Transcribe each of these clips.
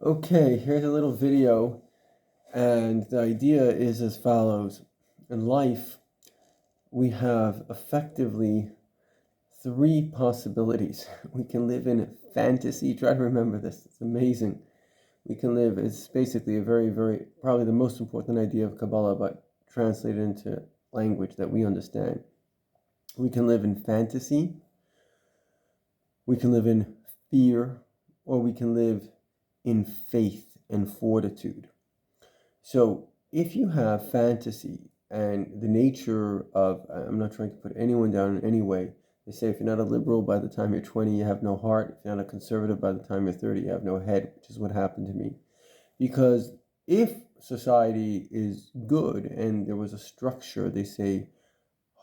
Okay, here's a little video, and the idea is as follows. In life, we have effectively three possibilities. We can live in fantasy. Try to remember this, it's amazing. We can live, it's basically a very, very, probably the most important idea of Kabbalah, but translated into language that we understand. We can live in fantasy, we can live in fear, or we can live in faith and fortitude. So if you have fantasy and the nature of, I'm not trying to put anyone down in any way. They say if you're not a liberal by the time you're 20, you have no heart. If you're not a conservative by the time you're 30, you have no head, which is what happened to me. Because if society is good and there was a structure, they say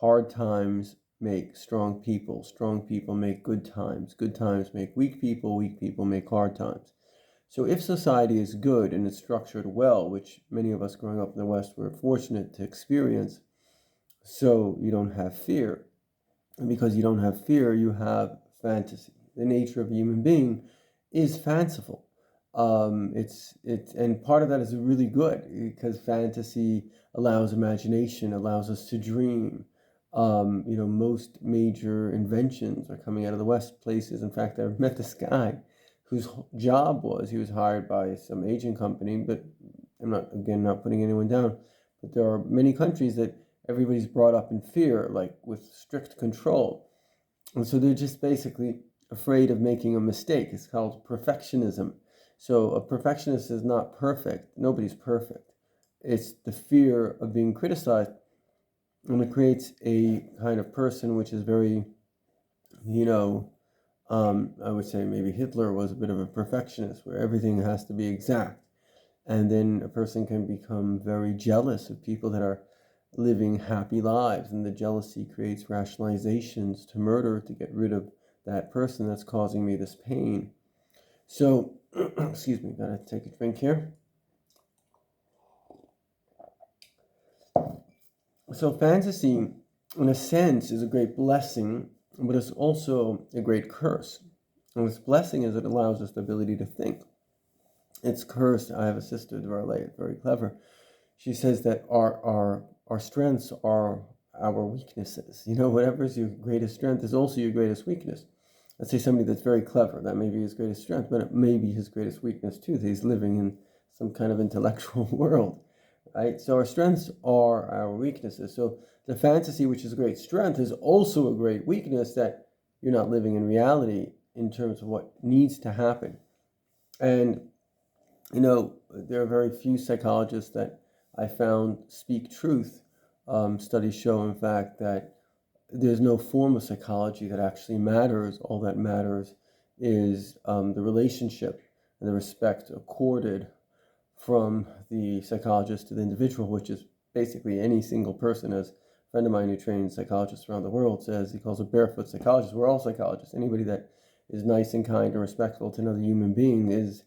hard times make strong people make good times make weak people make hard times. So if society is good and it's structured well, which many of us growing up in the West were fortunate to experience, so you don't have fear. And because you don't have fear, you have fantasy. The nature of a human being is fanciful. And part of that is really good because fantasy allows imagination, allows us to dream. Most major inventions are coming out of the West places. In fact, I met this guy whose job was, he was hired by some Asian company, but I'm not putting anyone down, but there are many countries that everybody's brought up in fear, like with strict control. And so they're just basically afraid of making a mistake. It's called perfectionism. So a perfectionist is not perfect. Nobody's perfect. It's the fear of being criticized. And it creates a kind of person which is very, I would say maybe Hitler was a bit of a perfectionist where everything has to be exact. And then a person can become very jealous of people that are living happy lives. And the jealousy creates rationalizations to murder to get rid of that person that's causing me this pain. So, excuse me, gotta take a drink here. So fantasy, in a sense, is a great blessing, but it's also a great curse. And its blessing is it allows us the ability to think. Its curse, I have a sister, very clever. She says that our strengths are our weaknesses. Whatever is your greatest strength is also your greatest weakness. Let's say somebody that's very clever, that may be his greatest strength, but it may be his greatest weakness too, that he's living in some kind of intellectual world. Right? So our strengths are our weaknesses. So the fantasy, which is a great strength, is also a great weakness that you're not living in reality in terms of what needs to happen. And, there are very few psychologists that I found speak truth. Studies show, in fact, that there's no form of psychology that actually matters. All that matters is the relationship and the respect accorded from the psychologist to the individual, which is basically any single person. As a friend of mine who trains psychologists around the world says, he calls it barefoot psychologists. We're all psychologists. Anybody that is nice and kind and respectful to another human being is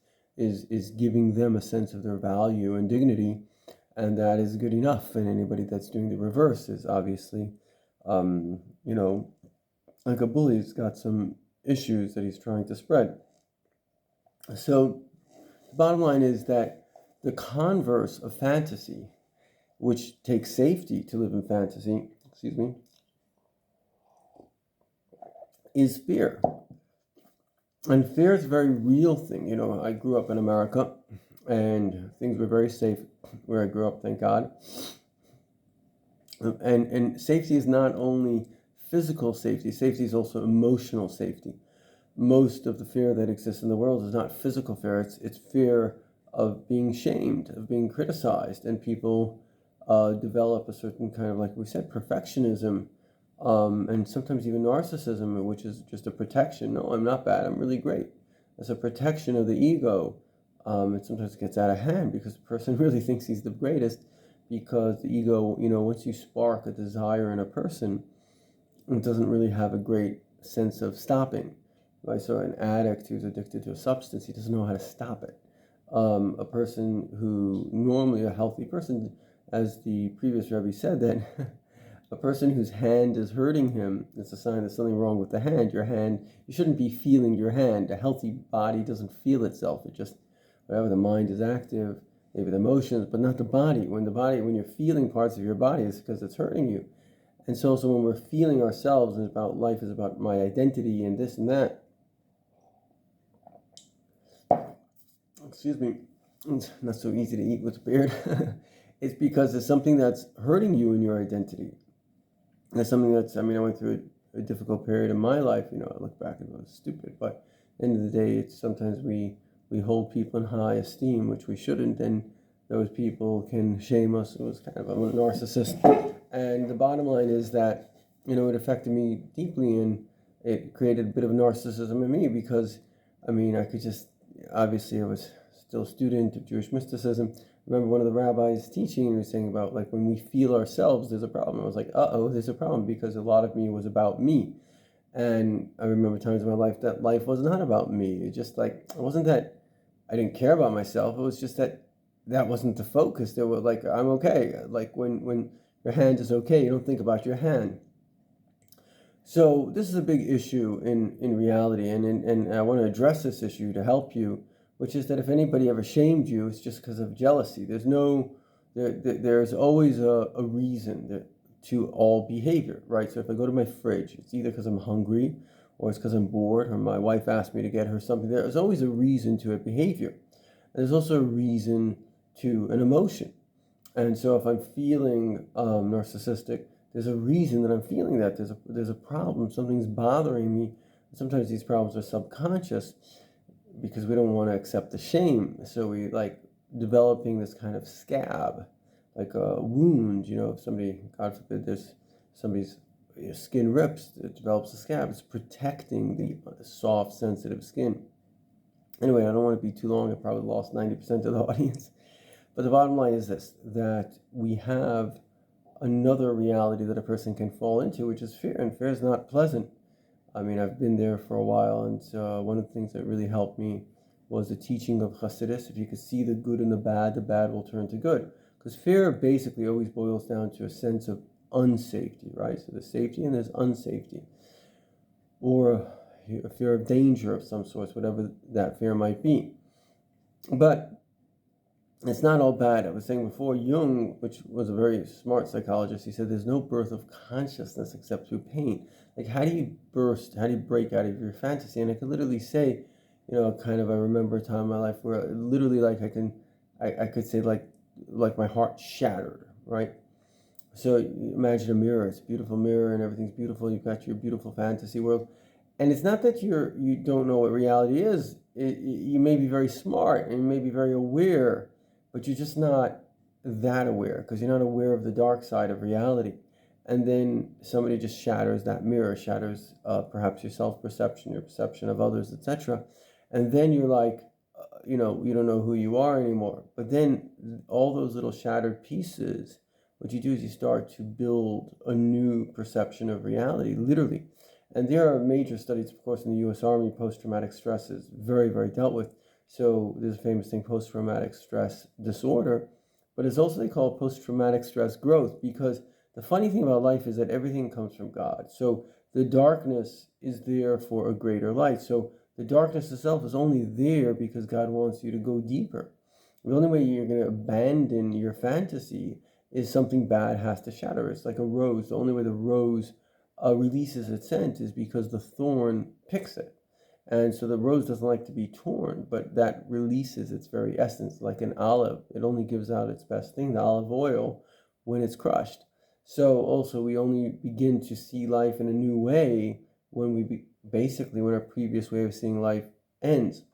giving them a sense of their value and dignity, and that is good enough. And anybody that's doing the reverse is obviously, like a bully. He's got some issues that he's trying to spread. So the bottom line is that the converse of fantasy, which takes safety to live in fantasy, is fear. And fear is a very real thing. I grew up in America and things were very safe where I grew up, thank God. And safety is not only physical safety is also emotional safety. Most of the fear that exists in the world is not physical fear, it's fear of being shamed, of being criticized, and people develop a certain kind of, like we said, perfectionism, and sometimes even narcissism, which is just a protection. No, I'm not bad, I'm really great. It's a protection of the ego. It sometimes gets out of hand because the person really thinks he's the greatest, because the ego, once you spark a desire in a person, it doesn't really have a great sense of stopping. Right? So an addict who's addicted to a substance, he doesn't know how to stop it. A person who, normally a healthy person, as the previous Rebbe said, that a person whose hand is hurting him, it's a sign there's something wrong with the hand. Your hand, you shouldn't be feeling your hand. A healthy body doesn't feel itself. It just whatever. The mind is active, maybe the emotions, but not the body. When you're feeling parts of your body, it's because it's hurting you. And so when we're feeling ourselves, and about life is about my identity and this and that. Excuse me, it's not so easy to eat with a beard. It's because there's something that's hurting you in your identity. There's something that's, I went through a difficult period in my life. I look back and it was stupid, but at the end of the day, it's sometimes we hold people in high esteem, which we shouldn't, and those people can shame us. It was kind of, I'm a narcissist. And the bottom line is that, it affected me deeply, and it created a bit of narcissism in me because, I could just, obviously I was still a student of Jewish mysticism. I remember one of the rabbis teaching, and he was saying about, like, when we feel ourselves, there's a problem. I was like, there's a problem, because a lot of me was about me. And I remember times in my life that life was not about me. It just, like, it wasn't that I didn't care about myself. It was just that wasn't the focus. There was, like, I'm okay. Like, when your hand is okay, you don't think about your hand. So this is a big issue in reality, and I want to address this issue to help you, which is that if anybody ever shamed you, it's just because of jealousy. There's always a reason to all behavior, right? So if I go to my fridge, it's either because I'm hungry, or it's because I'm bored, or my wife asked me to get her something. There's always a reason to a behavior. There's also a reason to an emotion. And so if I'm feeling narcissistic, there's a reason that I'm feeling that. There's a problem. Something's bothering me. Sometimes these problems are subconscious because we don't want to accept the shame. So we like developing this kind of scab, like a wound. If somebody, God forbid, somebody's skin rips, it develops a scab. It's protecting the soft, sensitive skin. Anyway, I don't want to be too long. I probably lost 90% of the audience. But the bottom line is this, that we have another reality that a person can fall into, which is fear. And fear is not pleasant. I've been there for a while, and one of the things that really helped me was the teaching of Hasidus. If you could see the good in the bad will turn to good. Because fear basically always boils down to a sense of unsafety, right? So there's safety and there's unsafety. Or a fear of danger of some sort, whatever that fear might be. But it's not all bad. I was saying before, Jung, which was a very smart psychologist, he said there's no birth of consciousness except through pain. Like, how do you break out of your fantasy? And I could literally say, I remember a time in my life where literally, like, I could say, like my heart shattered, right? So imagine a mirror. It's a beautiful mirror and everything's beautiful. You've got your beautiful fantasy world. And it's not that you don't know what reality is. You may be very smart and you may be very aware, but you're just not that aware because you're not aware of the dark side of reality. And then somebody just shatters that mirror, shatters perhaps your self-perception, your perception of others, etc. And then you're like, you don't know who you are anymore. But then all those little shattered pieces, what you do is you start to build a new perception of reality, literally. And there are major studies, of course, in the U.S. Army. Post-traumatic stress is very, very dealt with. So there's a famous thing, post-traumatic stress disorder, but it's also they call it post-traumatic stress growth, because the funny thing about life is that everything comes from God. So the darkness is there for a greater light. So the darkness itself is only there because God wants you to go deeper. The only way you're going to abandon your fantasy is something bad has to shatter. It's like a rose. The only way the rose releases its scent is because the thorn picks it. And so the rose doesn't like to be torn, but that releases its very essence, like an olive. It only gives out its best thing, the olive oil, when it's crushed. So also we only begin to see life in a new way when when our previous way of seeing life ends.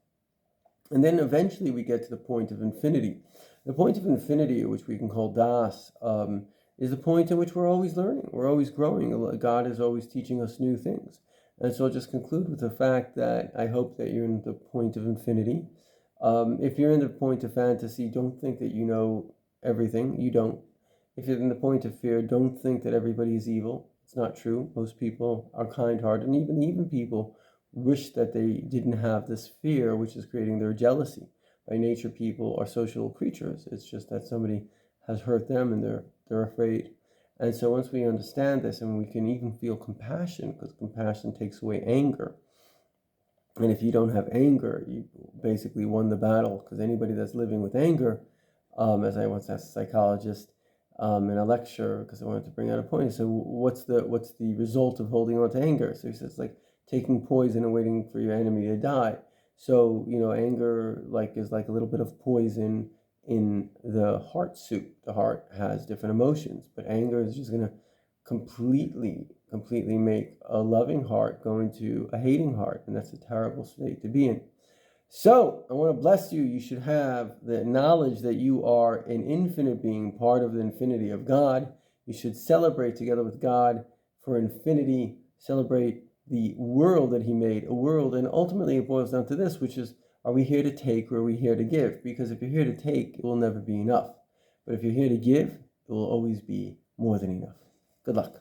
And then eventually we get to the point of infinity. The point of infinity, which we can call Das, is the point in which we're always learning, we're always growing. God is always teaching us new things. And so I'll just conclude with the fact that I hope that you're in the point of infinity. If you're in the point of fantasy, don't think that you know everything. You don't. If you're in the point of fear, don't think that everybody is evil. It's not true. Most people are kind-hearted, and even people wish that they didn't have this fear, which is creating their jealousy. By nature, people are social creatures. It's just that somebody has hurt them and they're afraid. And so once we understand this, and we can even feel compassion, because compassion takes away anger, And if you don't have anger, you basically won the battle, because anybody that's living with anger, as I once asked a psychologist in a lecture, because I wanted to bring out a point, he said, what's the result of holding on to anger? So he says, like taking poison and waiting for your enemy to die. So, anger is like a little bit of poison in the heart soup. The heart has different emotions, but anger is just going to completely make a loving heart go into a hating heart, and that's a terrible state to be in. So I want to bless you. You should have the knowledge that you are an infinite being, part of the infinity of God. You should celebrate together with God for infinity, celebrate the world that he made, a world, and ultimately it boils down to this, which is, are we here to take or are we here to give? Because if you're here to take, it will never be enough. But if you're here to give, it will always be more than enough. Good luck.